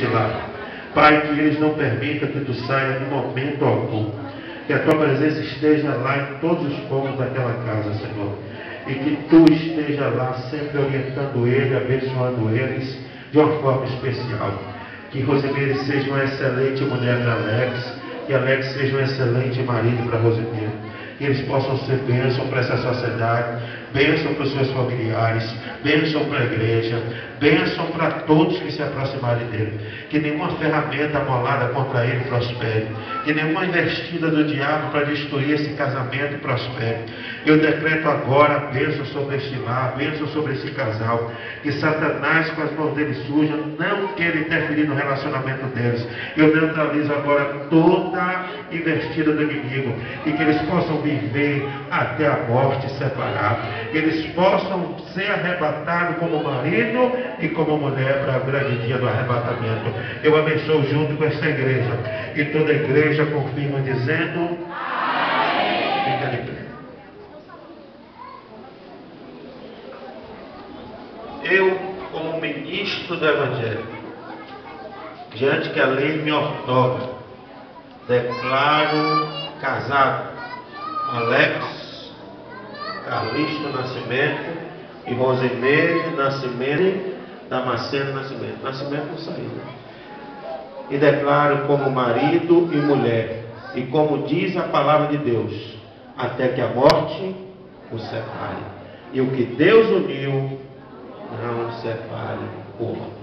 deste lar. Pai, que eles não permitam que tu saia em momento algum. Que a tua presença esteja lá em todos os pontos daquela casa, Senhor. E que tu esteja lá sempre orientando ele, abençoando eles de uma forma especial. Que Rosemary seja uma excelente mulher para Alex. Que Alex seja um excelente marido para Rosemary. Que eles possam ser bênção para essa sociedade, bênção para os seus familiares, bênção para a igreja, bênção para todos que se aproximarem dele. Que nenhuma ferramenta amolada contra ele prospere. Que nenhuma investida do diabo para destruir esse casamento prospere. Eu decreto agora a bênção sobre este lar, a bênção sobre esse casal. Que Satanás, com as mãos dele sujas, não queira interferir no relacionamento deles. Eu neutralizo agora toda investida do inimigo. E que eles possam viver até a morte separada. Que eles possam ser arrebatados como marido e como mulher para o grande dia do arrebatamento. Eu abençoo junto com essa igreja. E toda a igreja confirma dizendo: amém. Fica de pé. Eu, como ministro do Evangelho, diante que a lei me outorga, declaro casado Alex Carlisto Nascimento e Rosemary Nascimento, Damasceno Nascimento. Nascimento não saiu, né? E declaro como marido e mulher, e como diz a palavra de Deus, até que a morte os separe. E o que Deus uniu, não separe o homem.